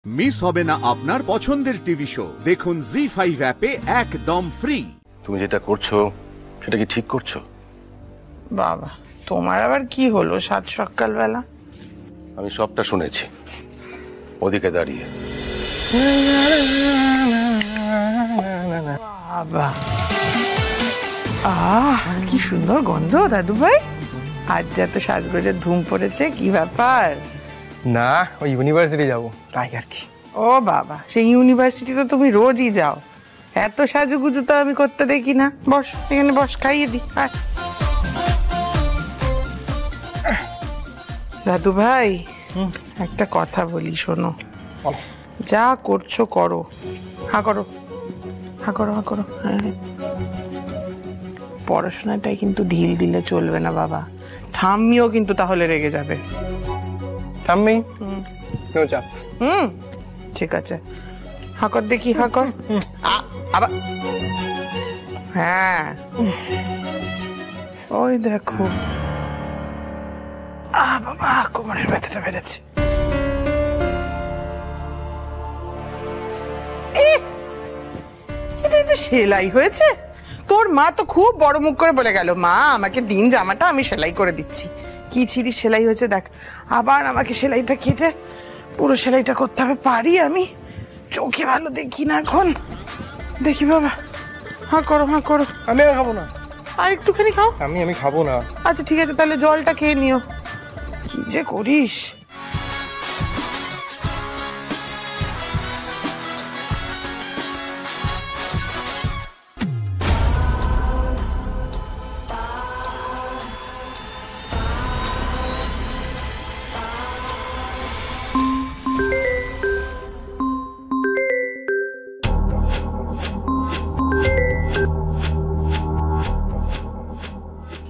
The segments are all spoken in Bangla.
মিস হবে না আপনার পছন্দের টিভি শো। দেখুন জি5 অ্যাপে একদম ফ্রি। তুমি যেটা করছো সেটা কি ঠিক করছো? বাবা, তোমার আবার কি হলো সাত সকালবেলা? আমি সবটা শুনেছি ওদিকে দাঁড়িয়ে। বাবা, কি সুন্দর গন্ধ দাদু ভাই। আজ যত সাজগোজের ধুম পড়েছে, কি ব্যাপার? না, ওই ইউনিভার্সিটি যাব তাই আর কি। ও বাবা, সেই ইউনিভার্সিটি তো তুমি রোজই যাও। এত সাজুগুজু তো আমি করতে দেখি না। বস এখানে, বস, খাইয়ে দি। দাদু ভাই, একটা কথা বলি, শোনো। যা করছো করো। হা করো, হা করো, হা করো। হ্যাঁ, পড়াশোনাটাই কিন্তু ঢিল দিলে চলবে না বাবা। ঠাম্মিও কিন্তু তাহলে রেগে যাবে। ঠাম্মি, নো চাপ। ঠিক আছে, হাকর দেখি, হাকর। আবার হ্যাঁ, ওই দেখো। বাবা, কোমরের ব্যথাটা বেড়েছে। এটা সেলাই হয়েছে? তোর মা তো খুব বড় মুখ করে বলে গেল, মা আমাকে দিন জামাটা, আমি সেলাই করে দিচ্ছি। কি ছিরি সেলাই হয়েছে দেখ। আবার আমাকে সেলাইটা কেটে পুরো সেলাইটা করতে হবে। পারি আমি? চোখে ভালো দেখি না এখন। দেখি বাবা, হ্যাঁ করো, হ্যাঁ করো। আমি আর খাবো না। আর একটুখানি খাও। আমি খাবো না। আচ্ছা ঠিক আছে, তাহলে জলটা খেয়ে নিও। কি যে করিস।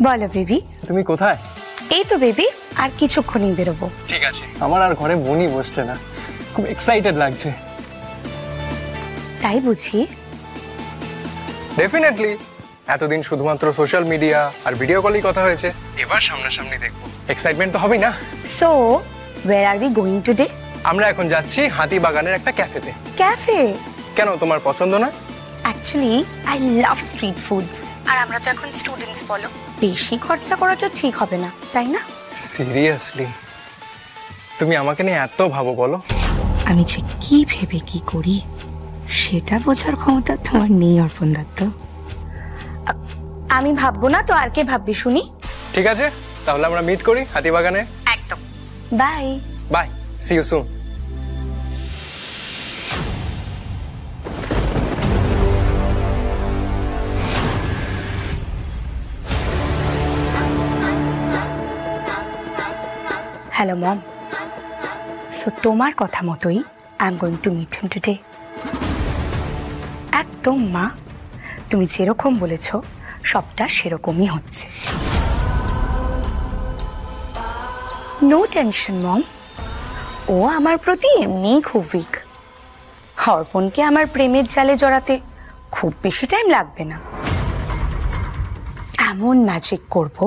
বলো বেবি। তুমি কোথায়? এই তো বেবি, আর কিছুক্ষণই বেরোবো। ঠিক আছে। আমার আর ঘরে মনই বসছে না, খুব এক্সাইটেড লাগছে। তাই বুঝি? ডেফিনেটলি। এতদিন শুধুমাত্র সোশ্যাল মিডিয়া আর ভিডিও কলই কথা হয়েছে, এবার সামনাসামনি দেখবো। এক্সাইটমেন্ট তো হবেই না? So where are we going today? আমরা এখন যাচ্ছি হাতিবাগানের একটা ক্যাফেতে। ক্যাফে? কেন, তোমার পছন্দ না? Actually I love street foods. আর আমরা তো এখন স্টুডেন্টস, বলো বেশি খরচা করাটা ঠিক হবে না, তাই না? সিরিয়াসলি তুমি আমাকে নিয়ে এত ভাবো? বলো, আমি যে কি ভেবে কি করি সেটা বোঝার ক্ষমতা তোমার নেই অর্পণ দত্ত। আমি ভাববো না তো আর কে ভাববি শুনি? ঠিক আছে, তাহলে আমরা মিট করি হাতিবাগানে। একদম। Bye bye, see you soon. Hello mom. So তোমার কথা মতোই I am going to meet him today. একদম মা, তুমি যেরকম বলেছ সবটা সেরকমই হচ্ছে। নো টেনশন মম, ও আমার প্রতি এমনিই খুব উইক। অর্পণকে আমার প্রেমের জালে জড়াতে খুব বেশি টাইম লাগবে না। এমন ম্যাজিক করব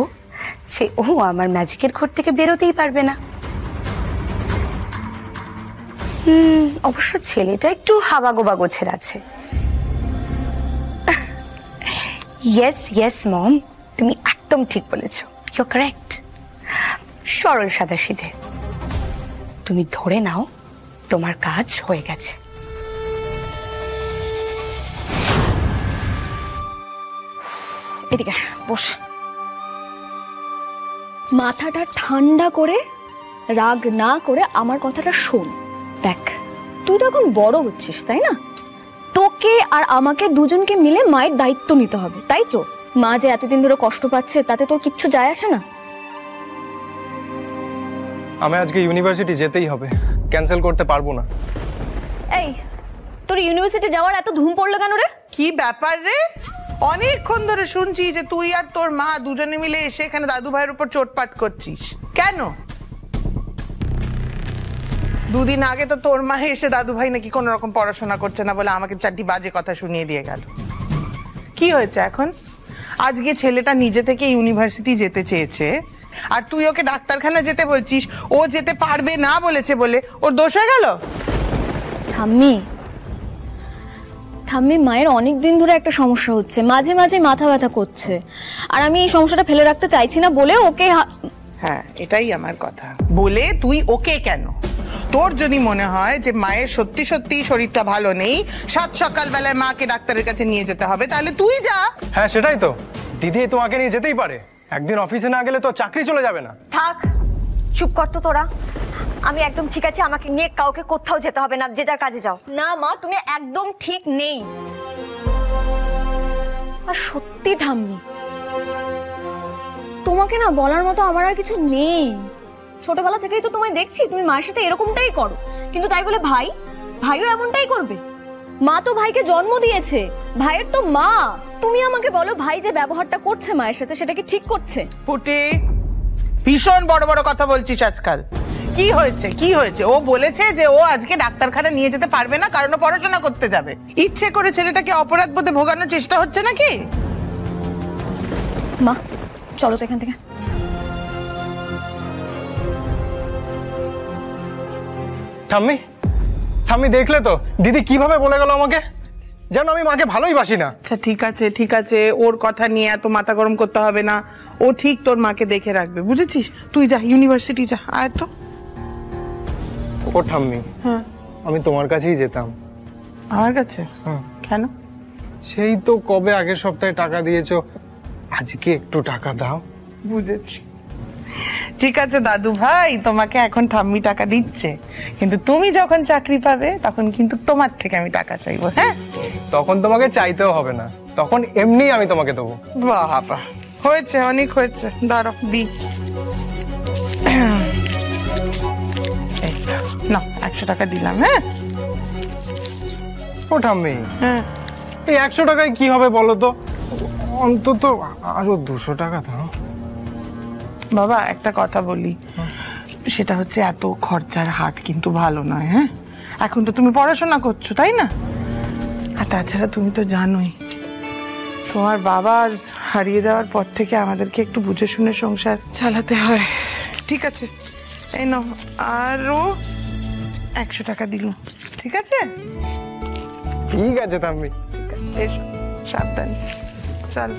যে ও আমার ম্যাজিকের ঘর থেকে বেরোতেই পারবে না। অবশ্য ছেলেটা একটু হাবাগোবা গোছের আছে। ইয়েস ইয়েস মম, তুমি একদম ঠিক বলেছ, ইউ কারেক্ট। সরল সাদাসিধে। তুমি ধরে নাও তোমার কাজ হয়ে গেছে। এদিকে বস। মাথাটা ঠান্ডা করে, রাগ না করে আমার কথাটা শোন। দেখ, তুই তো এখন বড় হচ্ছিস, তাই না? তোকে আর আমাকে দুজনকে মিলে মায়ের দায়িত্ব নিতে হবে, তাই তো? মা যে এতদিন ধরে কষ্ট পাচ্ছে তাতে তোর কিচ্ছু যায় আসে না। আমি আজকে ইউনিভার্সিটি যেতেই হবে, ক্যান্সেল করতে পারবো না। এই, তোর ইউনিভার্সিটি যাওয়ার এত ধুম পড়লো কেন রে? কি ব্যাপার রে? অনেকক্ষণ ধরে শুনছি যে তুই আর তোর মা দুজনে মিলে এসে এখানে দাদু ভাইয়ের উপর চোটপাট করছিস। কেন? দুদিন আগে তো তোর মা এসে দাদু ভাই নাকি কোনো রকম পড়াশোনা করছে না বলে আমাকে চারটি বাজে কথা শুনিয়ে দিয়ে গেল। কি হয়েছে এখন? আজকে ছেলেটা নিজে থেকে ইউনিভার্সিটি যেতে চেয়েছে, আর তুই ওকে ডাক্তারখানা যেতে বলছিস। ও যেতে পারবে না বলেছে বলে ওর দোষ হয়ে গেল? ঠাম্মি ঠাম্মি মায়ের অনেক দিন ধরে একটা সমস্যা হচ্ছে, মাঝে মাঝে মাথা ব্যথা করছে, আর আমি এই সমস্যাটা ফেলে রাখতে চাইছি না বলে ওকে হ্যাঁ এটাই আমার কথা। বলে তুই ওকে কেন? তোর যদি মনে হয় যে মায়ের সত্যি সত্যি শরীরটা ভালো নেই, সাত সকালবেলায় মাকে ডাক্তারের কাছে নিয়ে যেতে হবে, তাহলে তুই যা। হ্যাঁ সেটাই তো, দিদি তোমাকে নিয়ে যেতেই পারে, একদিন অফিসে না গেলে তো চাকরি চলে যাবে না। থাক, চুপ কর তো তোরা। আমি একদম ঠিক আছে, আমাকে নিয়ে কাউকে কোথাও যেতে হবে না, যে যার কাজে যাও। না মা, তুমি একদম ঠিক নেই। আর সত্যি ঠাম্মি, তোমাকে না বলার মতো আমার আর কিছু নেই। ছোটবেলা থেকেই তো তোমায় দেখছি তুমি মায়ের সাথে এরকমটাই করো, কিন্তু তাই বলে ভাইও এমনটাই করবে? মা তো ভাইকে জন্ম দিয়েছে, ভাইয়ের তো মা। তুমি আমাকে বলো, ভাই যে ব্যবহারটা করছে মায়ের সাথে সেটা কি ঠিক করছে? পুটি, ভীষণ বড় বড় কথা বলছিস আজকাল। কি হয়েছে কি হয়েছে? ও বলেছে যে ও আজকে ডাক্তারখানা নিয়ে যেতে পারবে না কারণ ও পড়াশোনা করতে যাবে। ইচ্ছে করে ছেলেটাকে অপরাধ বোধে ভোগানোর চেষ্টা হচ্ছে নাকি? মা চলো তো এখান থেকে। ঠাম্মি ঠাম্মি দেখলে তো দিদি কিভাবে বলে গেল আমাকে, যেন আমি মাকে ভালোই বাসি না। আচ্ছা ঠিক আছে, ওর কথা নিয়ে এত মাথা গরম করতে হবে না। ও ঠিক তোর মাকে দেখে রাখবে, বুঝেছিস? তুই যা, ইউনিভার্সিটি যা। আয় তো। ও ঠাম্মি, হ্যাঁ আমি তোমার কাছেই যেতাম। আমার কাছে? কেন? সেই তো কবে আগের সপ্তাহে টাকা দিয়েছো, আজকে একটু টাকা দাও। বুঝেছি। ঠিক আছে দাদু ভাই, তোমাকে এখন ঠাম্মি টাকা দিচ্ছে, কিন্তু তুমি যখন চাকরি পাবে তখন কিন্তু তোমার থেকে আমি টাকা চাইবো। হ্যাঁ, তখন তোমাকে চাইতেও হবে না, তখন এমনি আমি তোমাকে দেবো। বাবা, হয়েছে, অনেক হয়েছে। দাঁড়াও দি। এই তো, না 100 টাকা দিলাম। হ্যাঁ ও ঠাম্মি, হ্যাঁ, এই 100 টাকায় কি হবে বলো তো? অন্তত আরো 200 টাকা দাও। বাবা একটা কথা বলি, সেটা হচ্ছে এত খরচার হাত কিন্তু ভালো নয়। হ্যাঁ, এখন তো তুমি পড়াশোনা করছো তাই না? আর তাছাড়া তুমি তো জানোই তোমার বাবা হারিয়ে যাওয়ার পর থেকে আমাদেরকে একটু বুঝে শুনে সংসার চালাতে হয়। ঠিক আছে, এই নাও আরো 100 টাকা দিলাম। ঠিক আছে? ঠিক আছে ঠাম্মি। ঠিক আছে, এসো, সাবধানে চল।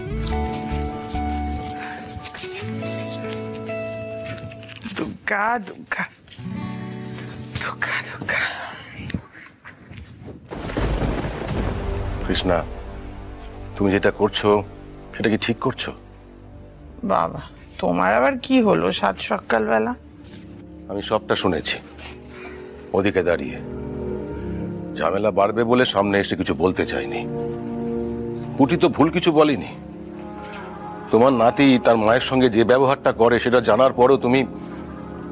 দুর্গা দুর্গা দুর্গা দুর্গা। কৃষ্ণা, তুমি যেটা করছো সেটা কি ঠিক করছো? বাবা, তোমার আবার কি হলো সাত সকালবেলা? আমি সবটা শুনেছি ওদিকে দাঁড়িয়ে। ঝামেলা বাড়বে বলে সামনে এসে কিছু বলতে চাইনি। পুটি তো ভুল কিছু বলেনি। তোমার নাতি তার মায়ের সঙ্গে যে ব্যবহারটা করে সেটা জানার পরেও তুমি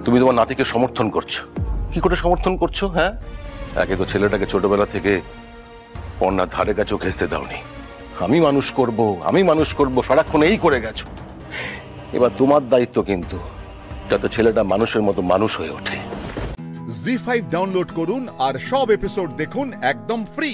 তোমার নাতিকে সমর্থন করছো। কি করে সমর্থন করছো? হ্যাঁ, একে তো ছেলেটাকে ছোটবেলা থেকে অন্যার ধারে কাছেও ঘেঁচতে দাওনি। আমি মানুষ করব সারাক্ষণ এই করে গেছো। এবার তোমার দায়িত্ব কিন্তু যাতে ছেলেটা মানুষের মতো মানুষ হয়ে ওঠে। জি5 ডাউনলোড করুন আর সব এপিসোড দেখুন একদম ফ্রি।